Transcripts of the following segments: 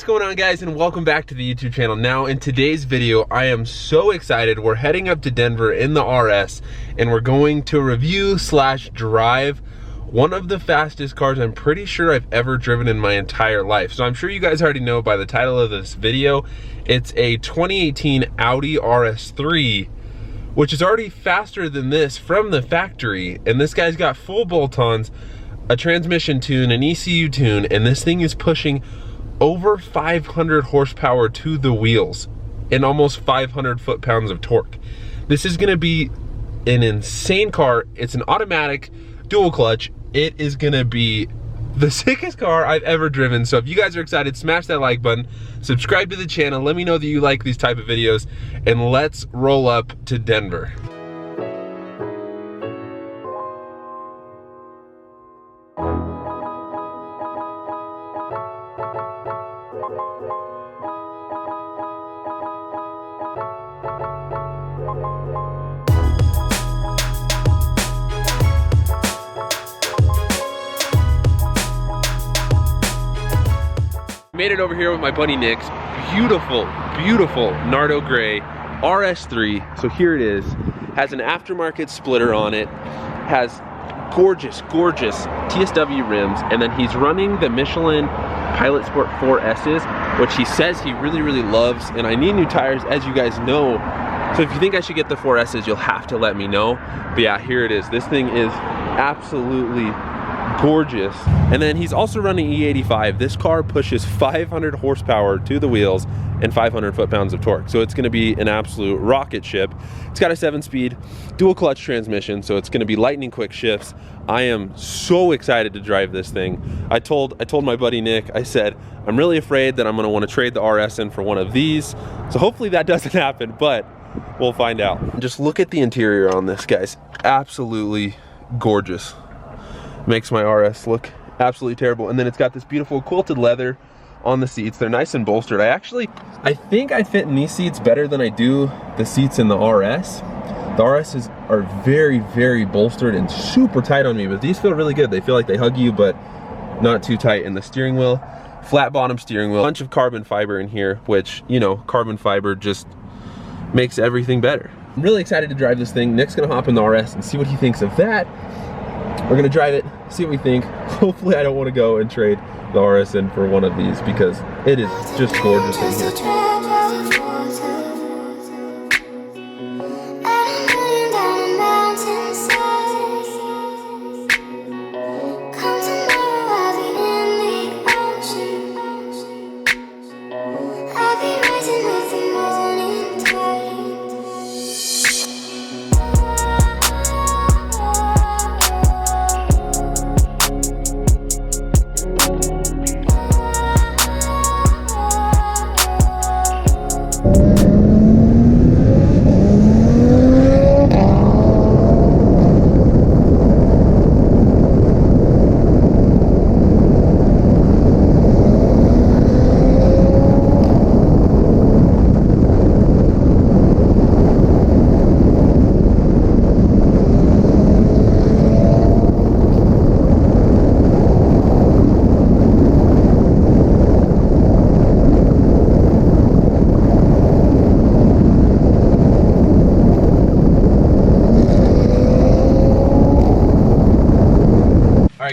going on, guys, and welcome back to the YouTube channel. Now, in today's video, I am so excited. We're heading up to Denver in the RS, and we're going to review / drive one of the fastest cars I'm pretty sure I've ever driven in my entire life. So I'm sure you guys already know by the title of this video, it's a 2018 Audi Rs3, which is already faster than this from the factory. And this guy's got full bolt-ons, a transmission tune, an ECU tune, and this thing is pushing over 500 horsepower to the wheels and almost 500 foot-pounds of torque. This is gonna be an insane car. It's an automatic dual clutch. It is gonna be the sickest car I've ever driven. So if you guys are excited, smash that like button, subscribe to the channel, let me know that you like these type of videos, and let's roll up to Denver. Made it over here with my buddy Nick's beautiful, beautiful Nardo Gray RS3. So here it is. Has an aftermarket splitter on it. Has gorgeous, gorgeous TSW rims. And then he's running the Michelin Pilot Sport 4Ss, which he says he really, really loves. And I need new tires, as you guys know. So if you think I should get the 4Ss, you'll have to let me know. But yeah, here it is. This thing is absolutely gorgeous. And then he's also running E85. This car pushes 500 horsepower to the wheels and 500 foot-pounds of torque. So it's gonna be an absolute rocket ship. It's got a 7-speed dual clutch transmission, so it's gonna be lightning quick shifts. I am so excited to drive this thing. I told my buddy Nick, I said, I'm really afraid that I'm gonna wanna trade the RS in for one of these. So hopefully that doesn't happen, but we'll find out. Just look at the interior on this, guys. Absolutely gorgeous. Makes my RS look absolutely terrible. And then it's got this beautiful quilted leather on the seats. They're nice and bolstered. I think I fit in these seats better than I do the seats in the RS. The RSs are very, very bolstered and super tight on me, but these feel really good. They feel like they hug you, but not too tight. And the steering wheel, flat bottom steering wheel, bunch of carbon fiber in here, which, you know, carbon fiber just makes everything better. I'm really excited to drive this thing. Nick's gonna hop in the RS and see what he thinks of that. We're gonna drive it, see what we think. Hopefully I don't want to go and trade the RS in for one of these because it is just gorgeous in here.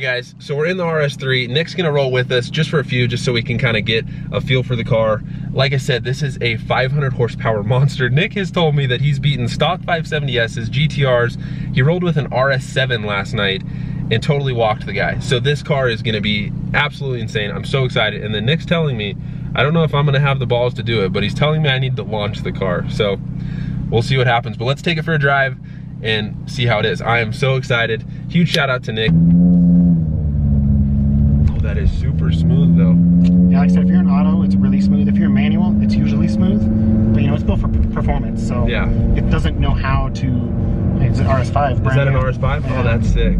Guys, so we're in the RS3. Nick's gonna roll with us just for a few, just so we can kind of get a feel for the car. Like I said, this is a 500 horsepower monster. Nick has told me that he's beaten stock 570Ss, GTRs. He rolled with an RS7 last night and totally walked the guy. So this car is gonna be absolutely insane. I'm so excited. And then Nick's telling me, I don't know if I'm gonna have the balls to do it, but he's telling me I need to launch the car. So we'll see what happens, but let's take it for a drive and see how it is. I am so excited. Huge shout out to Nick. That is super smooth though. Yeah, like I said, if you're in auto, it's really smooth. If you're in manual, it's usually smooth. But you know, it's built for performance, so yeah, it doesn't know how to. It's an RS5. Is that an RS5? Yeah. Oh, that's sick.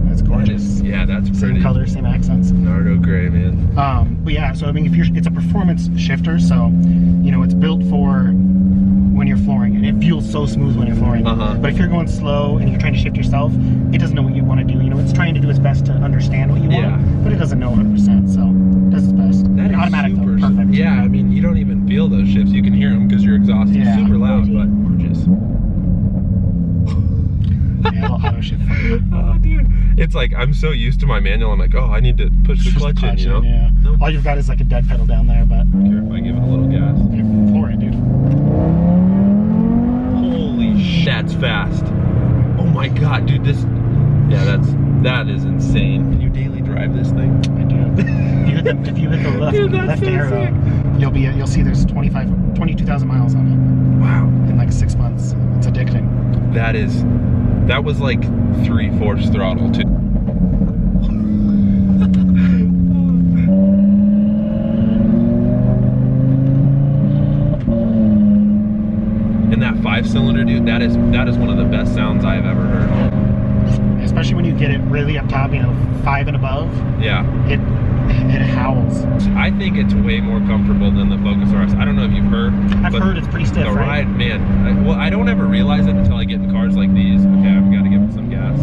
That's gorgeous. Yeah, that's pretty. Same color, same accents. Nardo Gray, man. But yeah, so I mean, if you're, it's a performance shifter, so you know, it's built for when you're flooring, and it feels so smooth when you're flooring. But if you're going slow and you're trying to shift yourself, it doesn't know what you want to do. You know, it's trying to do its best to understand what you want, but it doesn't know 100%, so it does its best. That automatic though, super, perfect. yeah, I mean, you don't even feel those shifts. You can hear them because your exhaust is super loud, but gorgeous. Yeah, a little auto shift. Oh, dude. It's like, I'm so used to my manual, I'm like, oh, I need to push the clutch in, you know? Yeah. Nope. All you've got is like a dead pedal down there, but... Here, if I give it a little gas. Floor it, dude. Holy shit, that's fast. Oh my god, dude, this... Yeah, that is insane. Can you daily drive this thing? I do. If you hit the left, Dude, left so arrow, sick. you'll see there's 22,000 miles on it. Wow. In like 6 months. It's addicting. That was like 3/4 throttle too. And that 5-cylinder, dude, that is one of the best sounds I've ever heard. Especially when you get it really up top, you know, 5 and above. Yeah. It howls. I think it's way more comfortable than the Focus RS. I don't know if you've heard. I've heard it's pretty stiff, the right? ride, man. Well, I don't ever realize it until I get in cars like these. Okay, I've got to give it some gas.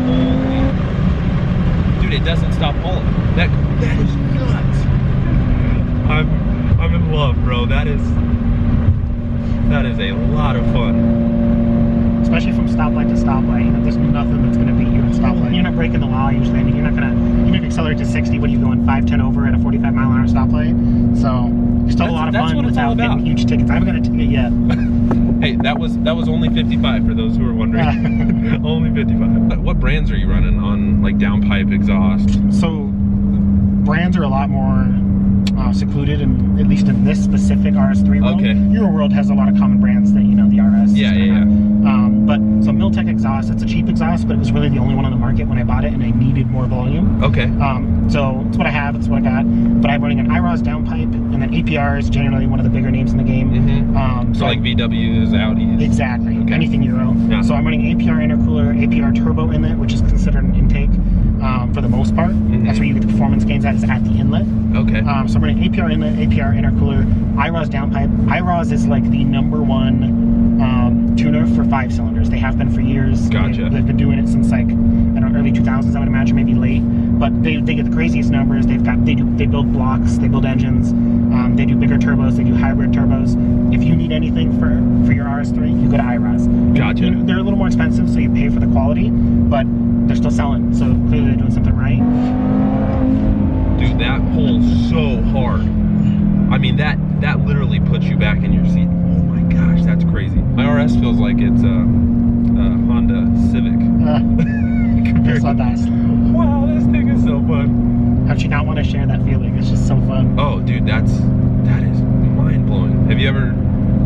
Holy. Dude, it doesn't stop pulling. That is nuts. I'm in love, bro. That is a lot of fun. Especially from stoplight to stoplight, you know, there's nothing that's going to beat you at stoplight. You're not breaking the law usually. I mean, you're not going to, even if you accelerate to 60, what are you going 5-10 over at a 45-mile-an-hour stoplight? So, you're still a lot of fun without getting huge tickets. I haven't got a ticket yet. Hey, that was only 55 for those who are wondering. Only 55. What brands are you running on, like Downpipe exhaust? So, brands are a lot more secluded, and at least in this specific RS3 world. Okay. Your world has a lot of common brands that, you know, the RS. Yeah. But so Milltek exhaust, it's a cheap exhaust, but it was really the only one on the market when I bought it, and I needed more volume. Okay. So it's what I have, it's what I got. But I'm running an Iroz downpipe, and then APR is generally one of the bigger names in the game. Mm-hmm. So like VWs, Audis. Exactly. Okay. Anything Euro. Yeah. So I'm running APR intercooler, APR turbo inlet, which is considered an intake for the most part. Mm-hmm. That's where you get the performance gains at, is at the inlet. Okay. So I'm running APR inlet, APR intercooler, Iroz downpipe. Iroz is like the #1 tuner for 5 cylinders. They have been for years. Gotcha. They've been doing it since like, I don't know, early 2000s, I would imagine, maybe late. But they get the craziest numbers. They build blocks, they build engines, they do bigger turbos, they do hybrid turbos. If you need anything for your RS3, you go to Iroz. Gotcha. You know, they're a little more expensive, so you pay for the quality, but they're still selling. So clearly they're doing something right. Dude, that pulls so hard. I mean, that literally puts you back in your seat. Oh my gosh, that's crazy. My RS feels like it's a Honda Civic. It's not that slow. Wow, this thing is so fun. How'd you not want to share that feeling? It's just so fun. Oh, dude, that is mind-blowing. Have you ever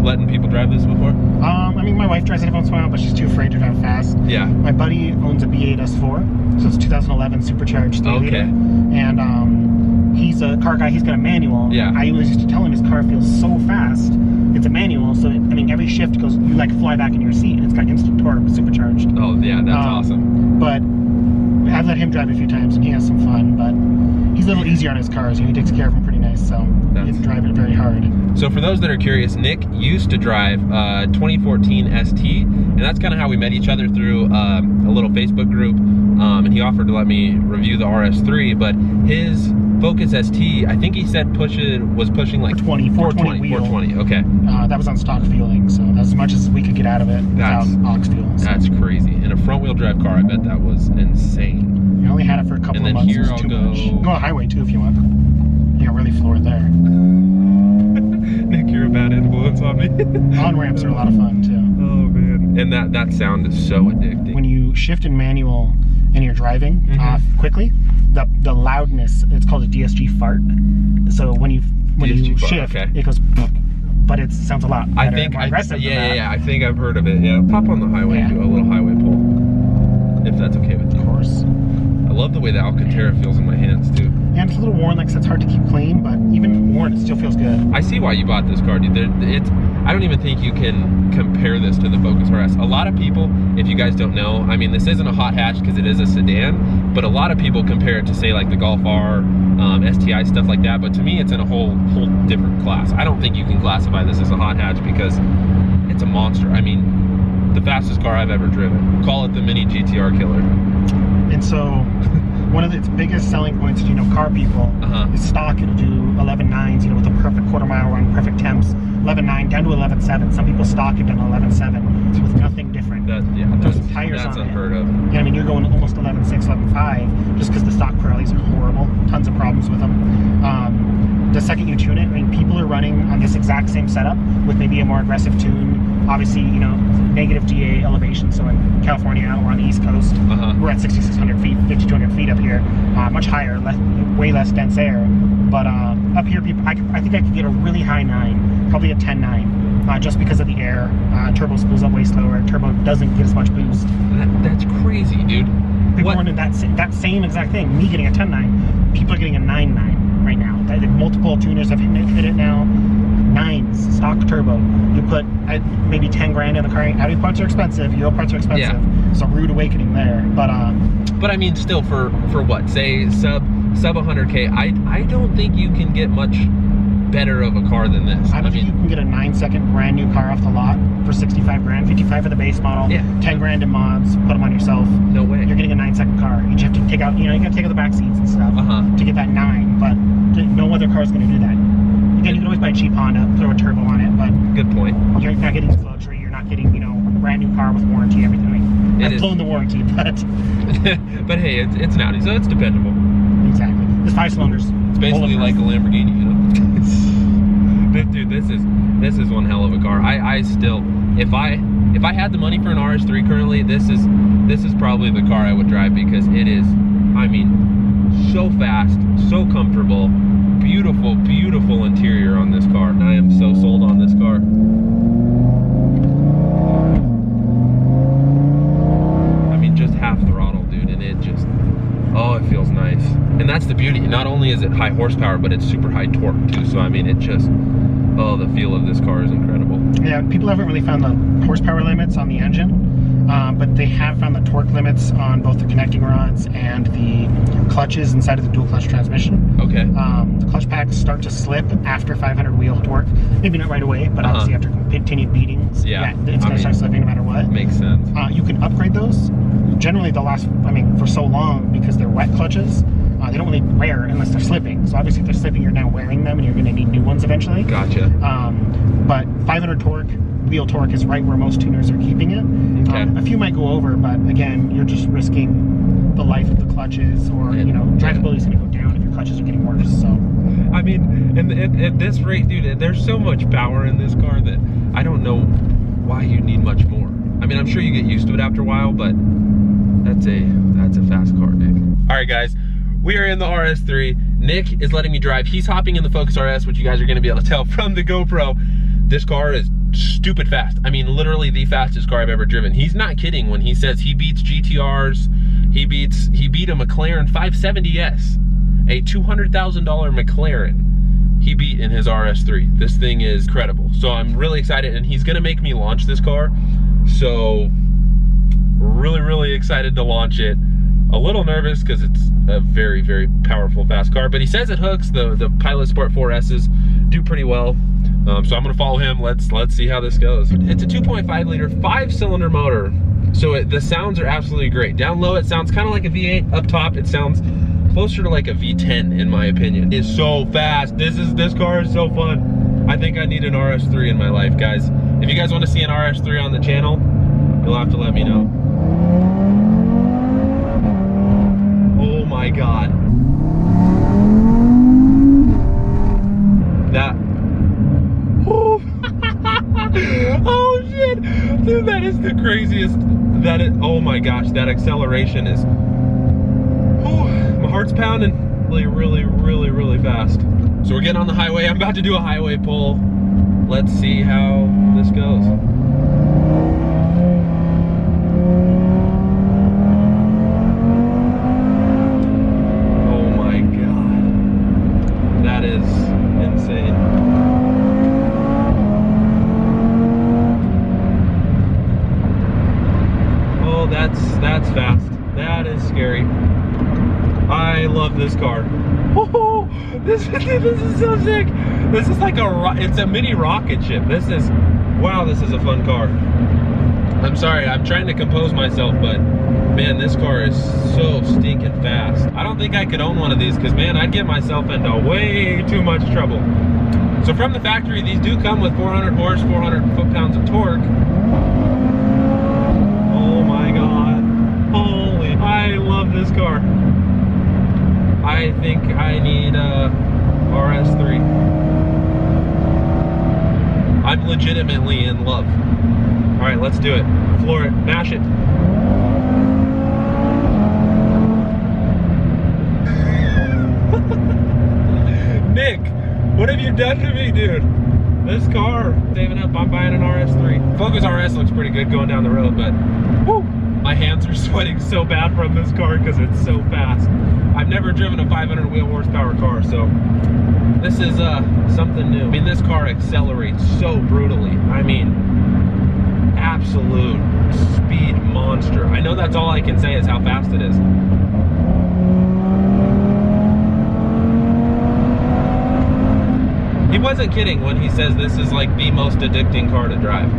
letting people drive this before? I mean, my wife drives it once in a while, but she's too afraid to drive fast. Yeah. My buddy owns a B8 S4, so it's 2011 supercharged 3-liter. And he's a car guy. He's got a manual. Yeah. I always used to tell him his car feels so fast. It's a manual, so I mean, every shift goes, you like fly back in your seat, and it's got instant torque, supercharged. Oh yeah, that's awesome. But I've let him drive a few times, and he has some fun. But he's a little easier on his cars, and he takes care of them pretty nice, so he didn't drive it very hard. So for those that are curious, Nick used to drive 2014 ST, and that's kind of how we met each other through a little Facebook group, and he offered to let me review the RS3, but his Focus ST, I think he said was pushing like 420, okay. That was on stock fueling, so that's as much as we could get out of it without aux fuel. So. That's crazy. In a front-wheel drive car, I bet that was insane. I only had it for a couple of months. Here I'll go. Go on the highway too if you want. You can really floor it there. Nick, you're a bad influence on me. On ramps are a lot of fun too. Oh man. And that sound is so addicting. When you shift in manual and you're driving quickly, the loudness, it's called a DSG fart. So when you shift, it goes, but it sounds a lot better, more aggressive. Yeah, I think I've heard of it. Yeah, pop on the highway and do a little highway pull, if that's okay with you. Of course. I love the way the Alcantara feels in my hands too. Yeah, it's a little worn, like it's hard to keep clean, but even worn, it still feels good. I see why you bought this car, dude. I don't even think you can compare this to the Focus RS. A lot of people, if you guys don't know, I mean, this isn't a hot hatch because it is a sedan, but a lot of people compare it to, say, like the Golf R, STI, stuff like that. But to me, it's in a whole different class. I don't think you can classify this as a hot hatch because it's a monster. I mean, the fastest car I've ever driven. Call it the mini GTR killer. And so one of its biggest selling points, you know, car people, is stock. It'll do 11.9s, you know, with a perfect quarter mile run, perfect temps. 11.9 down to 11.7. Some people stock it down to 11.7 with nothing different. Throw some tires on it. That's unheard of. Yeah, I mean, you're going almost 11.6, 11.5 just because the stock Pirellis are horrible. Tons of problems with them. The second you tune it, I mean, people are running on this exact same setup with maybe a more aggressive tune. Obviously, you know, negative GA elevation. So in California, we're on the East Coast. We're at 6,600 feet, 5,200 feet up here. Much higher, way less dense air. But up here, people, I think I could get a really high 9, probably a 10.9, just because of the air. Turbo spools up way slower. Turbo doesn't get as much boost. That's crazy, dude. People are running that same exact thing. Me getting a 10.9, people are getting a 9.9 right now. Multiple tuners have hit it now. 9s, stock turbo. You put maybe 10 grand in the car. Audi parts are expensive. Euro parts are expensive. Yeah. So rude awakening there. But I mean, still for what? Say sub 100K. I don't think you can get much better of a car than this. I mean, you can get a 9-second brand new car off the lot for 65 grand, 55 for the base model, 10 grand in mods, put them on yourself. No way. You're getting a 9-second car. You just have to take out, you know, you got to take out the back seats and stuff to get that 9, but no other car is going to do that. Again, you can always buy a cheap Honda, throw a turbo on it, but good point. You're not getting luxury. You're not getting, you know, a brand new car with warranty, everything. I mean, I've blown the warranty, but but hey, it's an Audi, so it's dependable. Exactly. It's 5 cylinders. It's basically like a Lamborghini, you know. Dude, this is one hell of a car. I still, if I had the money for an RS3 currently, this is probably the car I would drive, because it is, I mean, so fast, so comfortable. Beautiful, beautiful interior on this car. I am so sold on this car. I mean, just half throttle, dude, and it just, oh, it feels nice. And that's the beauty. Not only is it high horsepower, but it's super high torque too. So I mean, it just, oh, the feel of this car is incredible. Yeah, people haven't really found the horsepower limits on the engine, but they have found the torque limits on both the connecting rods and the clutches inside of the dual clutch transmission. Okay. The clutch packs start to slip after 500 wheel torque. Maybe not right away, but obviously after continued beatings, it's going to start slipping no matter what. Makes sense. You can upgrade those. Generally, they'll last, I mean, for so long because they're wet clutches. They don't really wear unless they're slipping. So obviously if they're slipping, you're now wearing them and you're going to need new ones eventually. Gotcha. But 500 torque, wheel torque is right where most tuners are keeping it. Okay. A few might go over, but again, you're just risking the life of the clutches, or you know, drivability is going to go down if your clutches are getting worse. So, I mean, and at this rate, dude, there's so much power in this car that I don't know why you need much more. I mean, I'm sure you get used to it after a while, but that's a fast car, Nick. All right, guys. We are in the RS3. Nick is letting me drive. He's hopping in the Focus RS, which you guys are gonna be able to tell from the GoPro. This car is stupid fast. I mean, literally the fastest car I've ever driven. He's not kidding when he says he beats GTRs. He beat a McLaren 570S, a $200,000 McLaren he beat in his RS3. This thing is incredible. So I'm really excited, and he's gonna make me launch this car. So really, really excited to launch it. A little nervous because it's a very, very powerful fast car, but he says it hooks. The Pilot Sport 4S's do pretty well, so I'm gonna follow him. Let's see how this goes. It's a 2.5 liter 5-cylinder motor, so the sounds are absolutely great. Down low it sounds kind of like a V8. Up top it sounds closer to like a V10 in my opinion. It's so fast. This car is so fun. I think I need an RS3 in my life, guys. If you guys want to see an RS3 on the channel, you'll have to let me know. Oh my God. That. Oh, oh shit. Dude, that is the craziest. Oh my gosh, that acceleration is. Oh, my heart's pounding. Really, really, really, really fast. So we're getting on the highway. I'm about to do a highway pull. Let's see how this goes. That's fast. That is scary. I love this car. Oh, this is so sick. This is like it's a mini rocket ship. Wow, this is a fun car. I'm sorry, I'm trying to compose myself, but man, this car is so stinking fast. I don't think I could own one of these because, man, I'd get myself into way too much trouble. So from the factory, these do come with 400 horse, 400 foot-pounds of torque. Oh my God. Holy, I love this car. I think I need a RS3. I'm legitimately in love. All right, let's do it. Floor it, mash it. Nick, what have you done to me, dude? This car, saving up, I'm buying an RS3. Focus RS looks pretty good going down the road, but whoo, my hands are sweating so bad from this car because it's so fast. I've never driven a 500 wheel horsepower car, so this is something new. I mean, this car accelerates so brutally. I mean, absolute speed monster. I know that's all I can say is how fast it is. He wasn't kidding when he says this is like the most addicting car to drive.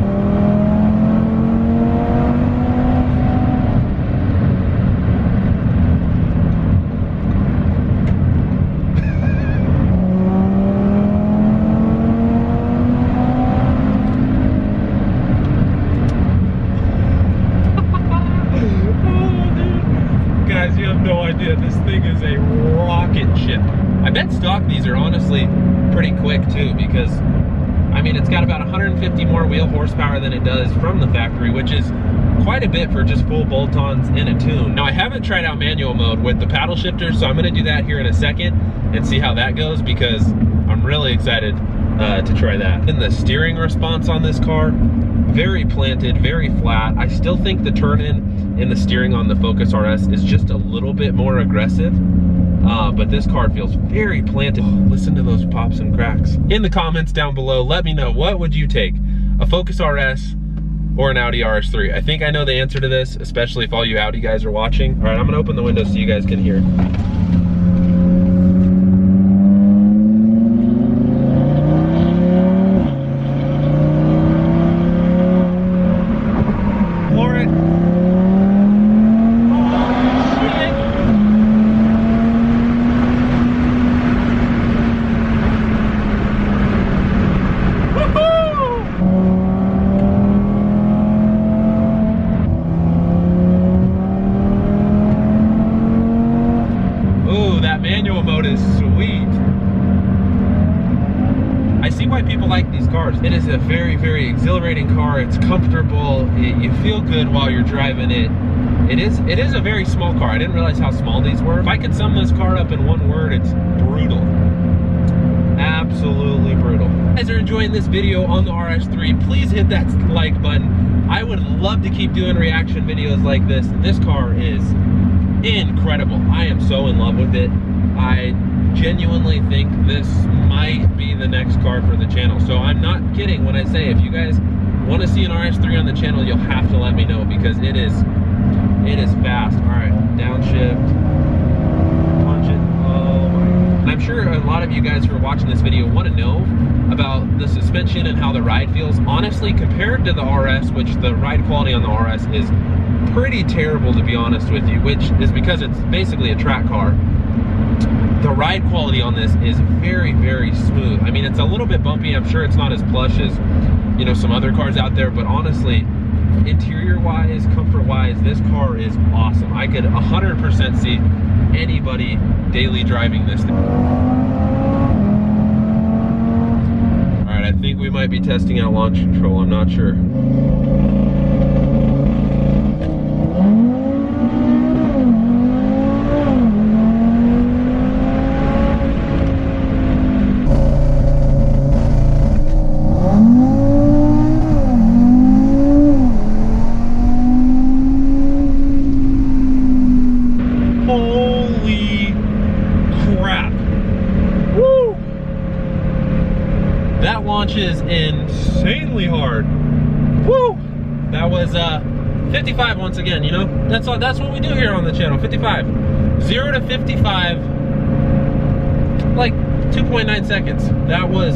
Guys, you have no idea. This thing is a rocket ship. I bet stock these are honestly pretty quick too, because I mean, it's got about 150 more wheel horsepower than it does from the factory, which is quite a bit for just full bolt-ons in a tune. Now, I haven't tried out manual mode with the paddle shifter, so I'm going to do that here in a second and see how that goes, because I'm really excited to try that. And the steering response on this car, very planted, very flat. I still think the turn-in the steering on the Focus RS is just a little bit more aggressive. But this car feels very planted. Oh, listen to those pops and cracks. In the comments down below, let me know, what would you take? A Focus RS or an Audi RS3? I think I know the answer to this, especially if all you Audi guys are watching. All right, I'm gonna open the window so you guys can hear. Manual mode is sweet. I see why people like these cars. It is a very, very exhilarating car. It's comfortable. You feel good while you're driving it. It is a very small car. I didn't realize how small these were. If I could sum this car up in one word, it's brutal. Absolutely brutal. If you guys are enjoying this video on the RS3, please hit that like button. I would love to keep doing reaction videos like this. This car is incredible. I am so in love with it. I genuinely think this might be the next car for the channel. So I'm not kidding when I say if you guys want to see an RS3 on the channel, you'll have to let me know, because it is fast. All right, downshift, punch it. Oh my God. And I'm sure a lot of you guys who are watching this video want to know about the suspension and how the ride feels. Honestly, compared to the RS, which the ride quality on the RS is pretty terrible, to be honest with you, which is because it's basically a track car. The ride quality on this is very, very smooth. I mean, it's a little bit bumpy. I'm sure it's not as plush as, you know, some other cars out there, but honestly, interior-wise, comfort-wise, this car is awesome. I could 100% see anybody daily driving this thing. All right, I think we might be testing out launch control. I'm not sure. Holy crap. Woo! That launches insanely hard. Woo! That was 55 once again, you know? That's what we do here on the channel, 55. 0 to 55, like 2.9 seconds. That was,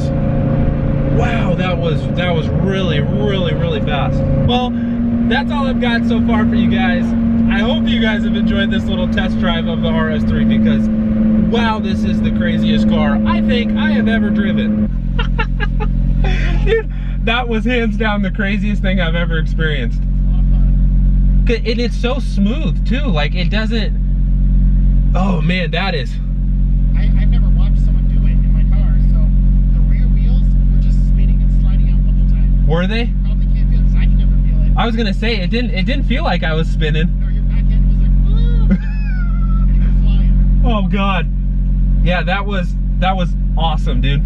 wow, that was really, really, really fast. Well, that's all I've got so far for you guys. I hope you guys have enjoyed this little test drive of the RS3 because, wow, this is the craziest car I think I have ever driven. Dude, that was hands down the craziest thing I've ever experienced. And it's so smooth too, like it doesn't, oh man, that is. I've never watched someone do it in my car, so the rear wheels were just spinning and sliding out the whole time. Were they? Probably can't feel it, because I can never feel it. I was gonna say, it didn't feel like I was spinning. No, your back end was like, woo! You were flying. Oh God. Yeah, that was awesome, dude.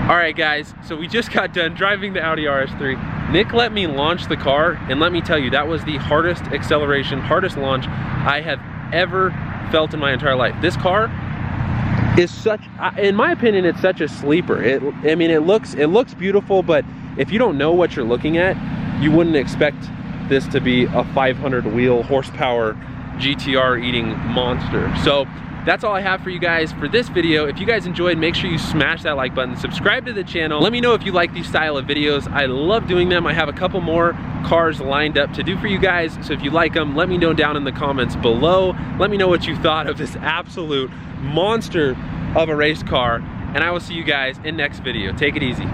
Alright guys, so we just got done driving the Audi RS3. Nick let me launch the car, and let me tell you, that was the hardest acceleration, hardest launch I have ever felt in my entire life. This car is such, in my opinion, it's such a sleeper. I mean, it looks beautiful, but if you don't know what you're looking at, you wouldn't expect this to be a 500 wheel horsepower GTR eating monster. So that's all I have for you guys for this video. If you guys enjoyed, make sure you smash that like button, subscribe to the channel. Let me know if you like these style of videos. I love doing them. I have a couple more cars lined up to do for you guys. So if you like them, let me know down in the comments below. Let me know what you thought of this absolute monster of a race car. And I will see you guys in next video. Take it easy.